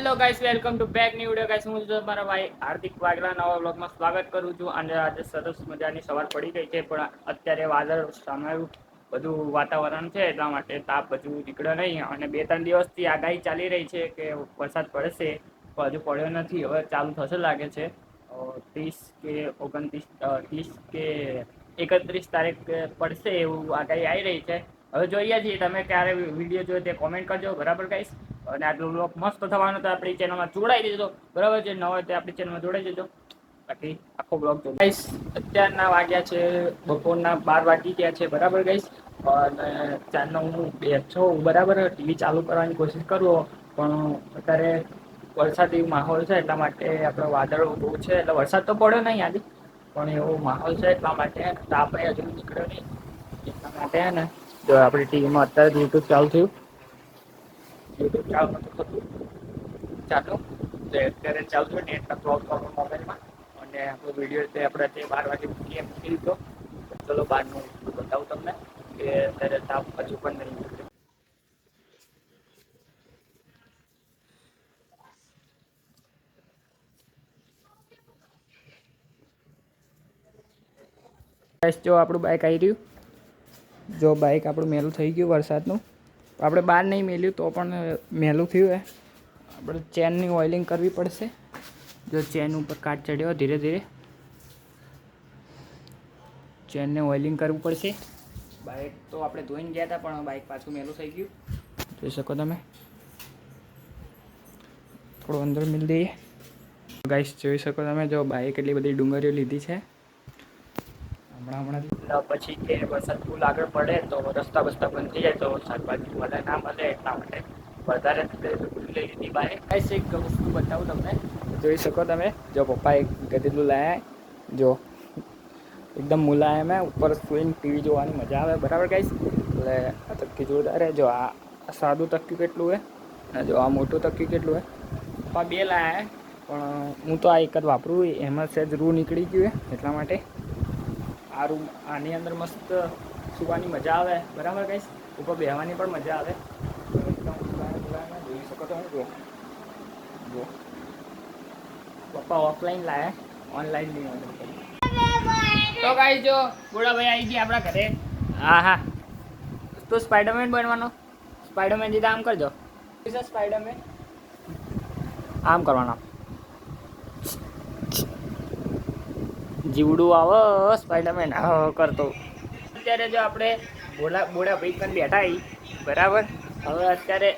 Hello guys, welcome to back new video guys. હું છું તમારા ભાઈ હાર્દિક વાગલા. નવા વ્લોગમાં સ્વાગત કરું છું. અને આજે સરસ મજાની સવાર પડી ગઈ છે, પણ અત્યારે વાદળ સામેલું બધું વાતાવરણ છે, એટલા માટે તાપ બધું નીકળ્યો નહીં. અને 2-3 દિવસથી આગાહી ચાલી રહી છે કે વરસાદ પડશે, પણ હજુ પડ્યો નથી. હવે ચાલુ થશે લાગે છે. 30 કે 29, 30 કે 31 તારીખ પડશે એવું આગાહી આવી રહી છે. હવે જોઈએ છીએ. તમે ક્યારે વિડીયો જોયો તે કોમેન્ટ કરજો, બરાબર ગાઈસ. અને આટલું બ્લોગ મસ્ત થવાનો તો આપણી ચેનલમાં જોડાઈ દેજો, બરાબર છે. ન હોય તો આપણી ચેનલમાં જોડાઈ દેજો. બાકી આખો બ્લોગ જો ગાઈસ. અત્યારના વાગ્યા છે બપોરના 12 વાગી ગયા છે, બરાબર ગાઈસ. અને ચારનો હું બેઠો બરાબર, ટીવી ચાલુ કરવાની કોશિશ કરું, પણ અત્યારે વરસાદી માહોલ છે, એટલા માટે આપણે વાદળો બહુ છે, એટલે વરસાદ તો પડ્યો નહીં આજે, પણ એવો માહોલ છે એટલા માટે તાપ હજુ નીકળ્યો નહીં. એટલા માટે ને જો આપણી ટીવીમાં અત્યારે યુટ્યુબ ચાલુ થયું, યુટ્યુબ ચાલુ ચાલુ અત્યારે ચાલુ થયું ને એટલા બ્લોગ મોબાઈલમાં. અને આપણો વિડીયો આપણે 12 વાગે મૂકી દીધો. ચલો બહારનું બતાવું તમને કે અત્યારે તાપ હજુ પણ નહીં નીકળ્યો. જો આપણું બાઇક આવી રહ્યું, જો બાઇક આપણું મેલું થઈ ગયું વરસાદનું. આપણે બહાર નહીં મેલ્યું તો પણ મેલું થયું હે. આપણે ચેનની ઓઇલિંગ કરવી પડશે. જો ચેન ઉપર કાટ ચડ્યો, ધીરે ધીરે ચેનને ઓઇલિંગ કરવું પડશે. બાઇક તો આપણે ધોઈને ગયા હતા, પણ બાઇક પાછું મેલું થઈ ગયું, જોઈ શકો તમે. થોડું અંદર મિલ દઈએ ગાઈસ. જોઈ શકો તમે, જો બાઇક એટલી બધી ડુંગળીઓ લીધી છે હમણાં પછી કે વરસાદ ફૂલ આગળ પડે તો રસ્તા બસ્તા બંધ થઈ જાય, તો શાકભાજી વધારે ના મળે, એટલા માટે વધારે લઈ લીધી બાઇક. ગાઈસ એક વસ્તુ બતાવું તમને, જોઈ શકો તમે. જો પપ્પા એક ગધેડું લાયા, જો એકદમ મુલાયમ હે, ઉપર સુઈને ટીવી જોવાની મજા આવે, બરાબર ગાઈસ. એટલે આ તક્કી જોરદાર હે. જો આ સાદું તક્કી કેટલું હે, અને જો આ મોટું તક્કી કેટલું હે. પપ્પા બે લાયા હે, પણ હું તો આ એક જ વાપરું. એમાં સહેજ રૂ નીકળી ગયું હે, એટલા માટે આ રૂમ, આની અંદર મસ્ત સુવાની મજા આવે, બરાબર ગાઈસ. ઉપર બેહવાની પણ મજા આવે. જોઈ શકો તમે. જો પપ્પા ઓફલાઈન લાયા, ઓનલાઈન નહીં ઓર્ડર કરી. તો ગાઈસ જો ગોળાભાઈ આવી ગયા આપણા ઘરે. હા હા, તો સ્પાઈડરમેન બનવાનો. સ્પાઈડરમેન જીતા આમ કરજો. સ્પાઈડરમેન આમ કરવાનો, જીવડું આવો સ્પાઈડરમેન કરતો. અત્યારે જો આપણે બોડા ભાઈ પણ બેઠા આવી, બરાબર. હવે અત્યારે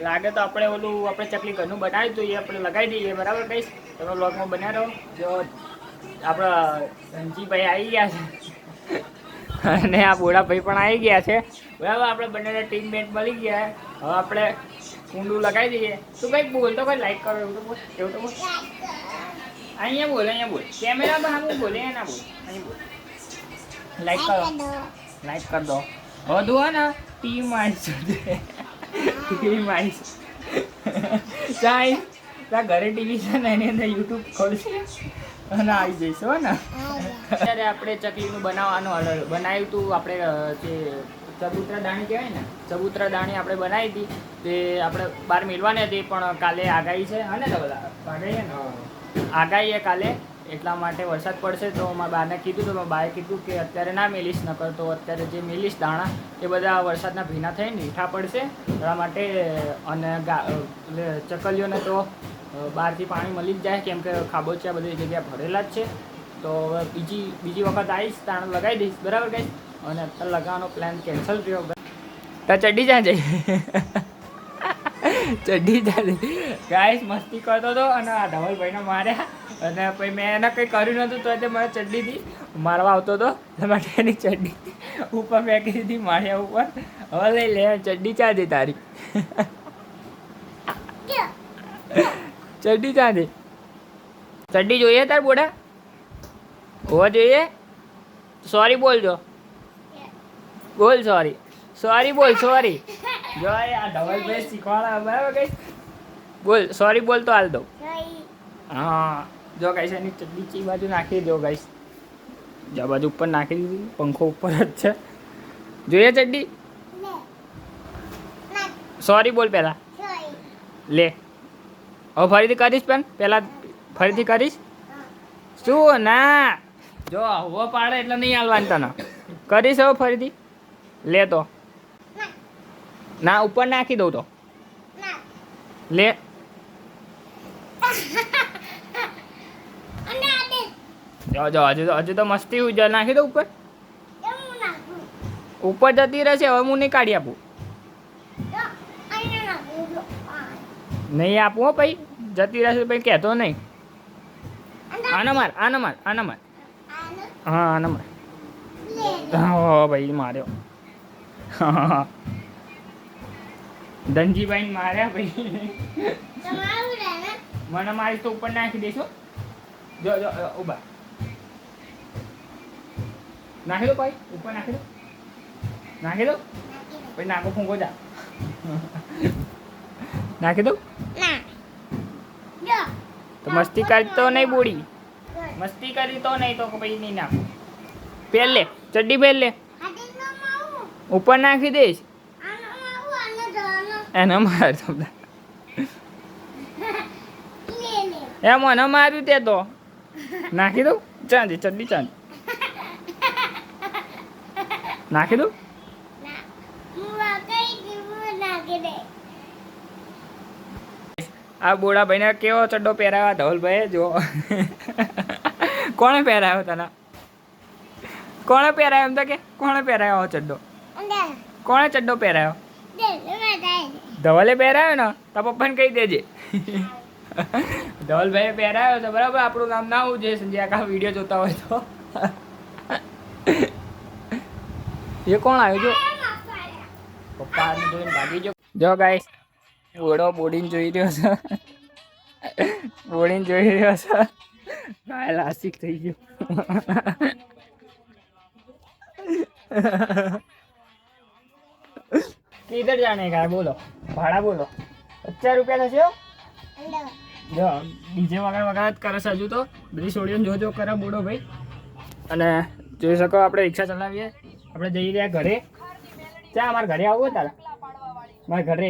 લાગે તો આપણે ઓલું આપણે ચકલી ઘરનું બનાવ્યું હતું, એ આપણે લગાવી દઈએ, બરાબર કહીશ. તમે બ્લોગમાં બન્યા રહો. જો આપણા ધનજીભાઈ આવી ગયા છે, અને આ બોડા ભાઈ પણ આવી ગયા છે, બરાબર. આપણે બંનેને ટીમ મેટ મળી ગયા. હવે આપણે કુંડું લગાવી દઈએ. તું કંઈક બોલ તો, કંઈ લાઈક કરો, એવું તો બોલ. એવું તો બોલ. અહીંયા બોલ, અહીંયા બોલ. કેમેરામાં હા બોલે, ના બોલ, અહીં બોલ. લાઈક કરો, લાઈક કરી દો. બધું હે ને ટીમ આવીશ, ટીમ આવીશ. ત્યાં ઘરે ટીવી છે ને, એની અંદર યુટ્યુબ ખોલશે અને આવી જઈશું, હો ને. અત્યારે આપણે ચકલીનું બનાવ્યું હતું. આપણે જે ચબૂતરા દાણી કહેવાય ને, ચબૂતરા દાણી આપણે બનાવી હતી, તે આપણે બહાર મેળવાની હતી, પણ કાલે આગાહી છે, હા ને. તો બધા આગાહી છે કાલે, એટલા માટે વરસાદ પડશે. તો મારા બાને કીધું, તો મારા બાએ કીધું કે અત્યારે ના મેલીશ, ન કરતો અત્યારે જે મેલીશ દાણા એ બધા વરસાદના ભીના થઈને મીઠા પડશે, એટલા માટે. અને ચકલીઓને તો બહારથી પાણી મળી જ જાય, કેમ કે ખાબોચિયા બધી જગ્યા ભરેલા જ છે. તો હવે બીજી વખત આવીશ, તાણ લગાવી દઈશ, બરાબર ગાઈસ. અને અત્યારે લગાવવાનો પ્લાન કેન્સલ થયો. તો ચડ્ડી જાય જઈ ચડ્ડી જાય ગાઈસ. મસ્તી કરતો હતો અને આ ધવલભાઈને માર્યા, અને પછી મેં એને કંઈ કર્યું નહોતું, તો તે મને ચડ્ડીથી મારવા આવતો હતો, એટલા માટે એની ચડ્ડી ઉપર ફેંકી દીધી, માર્યા ઉપર. હવે લઈ લે ચડ્ડી, ચા દે તારી ચડ્ડી, ચા દે. ચડ્ડી જોઈએ તાર બોડા? હોવા જોઈએ. સોરી બોલજો, બોલ સોરી. સોરી બોલ, સોરી. જો આ ધવલભાઈ શીખવાડા, બરાબર કઈ. બોલ સોરી, બોલ તો હાલ દઉં. હા જો ગાઈસ, એની ચડ્ડી ચી બાજુ નાખી દો ગાઈસ. આ બાજુ ઉપર નાખી દીધી, પંખો ઉપર જ છે. જોઈએ ચડ્ડી? સોરી બોલ પહેલા, લે. હવે ફરીથી કરીશ પણ પહેલાં ફરીથી કરીશ શું ના જો હવા પાડે એટલે નહીં હાલવાની તને કરીશ હવે ફરીથી લે તો ના ઉપર નાખી દઉં તો લે જો હજુ તો મસ્તી ઉજ્જવલ નાખી દઉં ઉપર ઉપર જતી રહેશે હવે હું નહીં કાઢી આપું નહીં આપું હો ભાઈ જતી રહેશે ભાઈ કહેતો નહીં આના માર હા આના માર હા ભાઈ માર્યો ધનજીભાઈ માર્યા ભાઈ મને મારી તો ઉપર નાખી દઈશું જો ઉભા નાખી દો ભાઈ ઉપર નાખી દો ભાઈ નાખો ફૂંકો જા નાખી દો તો મસ્તી કરી તો નહીં બોડી મસ્તી કરી તો નહીં તો ભાઈ નહીં નાખો પહેર લે ચડ્ડી પહેર લે ઉપર નાખી દઈશ એને માર એ મને માર્યું તે તો નાખી દઉં ચાંદી ચડ્ડી ચાંદી નાખી દઉં આ બોડા ભાઈને કેવો ચડ્ડો પહેરાવ્યો ધવલભાઈ જો કોણે પહેરાવ્યો તને કોણે પહેરાવ્યો એમ તો કે કોણે પહેરાવ્યો ચડ્ડો કોણે ચડ્ડો પહેરાવ્યો ધવલે પહેરાવ્યો ને તો પપ્પાને કહી દેજે ધવલભાઈએ પહેરાવ્યો છે બરાબર આપણું નામ ના હોવું જોઈએ સંજય આખા વિડીયો જોતા હોય તો એ કોણ આવ્યું જો પપ્પા જોઈને ભાગી જો ગાઈસ બોડો બોડીને જોઈ રહ્યો છે બોડીને જોઈ રહ્યો છે ગાય લાસિક થઈ ગયો किधर जाने का है बोलो भाड़ा बोलो 50 रुपया થશે જો ડીજે વગર જ કરે છે હજુ તો બધી છોડીઓને જો કરે બોડો ભાઈ અને જોઈ શકો આપણે રિક્ષા ચલાવીએ આપણે જઈ રહ્યા ઘરે ચા અમારા ઘરે આવું તારા મારા ઘરે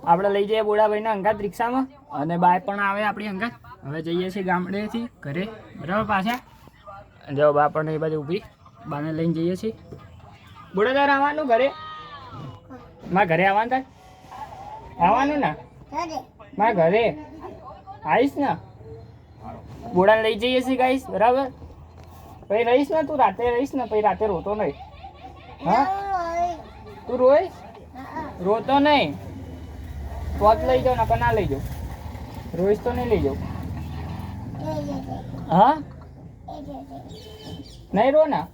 આપણે લઈ જઈએ બોડાભાઈના અંગાત રિક્ષામાં અને બાય પણ આવે આપણી અંગાત હવે જઈએ છીએ ગામડેથી ઘરે બરાબર પાછા જો બા પણ એ બાજુ ઊભી બાને લઈને જઈએ છીએ બોડા તારે આવવાનું ઘરે મારા ઘરે આવવાનું તાર આવવાનું ને મારા ઘરે આવીશ ને બોડાને લઈ જઈએ છીએ ગાઈશ બરાબર પછી રહીશ ને તું રાતે રહીશ ને પછી રાતે રોતો નહીં હા તું રોઈશ રોતો નહીં તો જ લઈ જાઓ નકર ના લઈ જાઓ રોઈશ તો નહીં લઈ જાઓ હા નહીં રો ના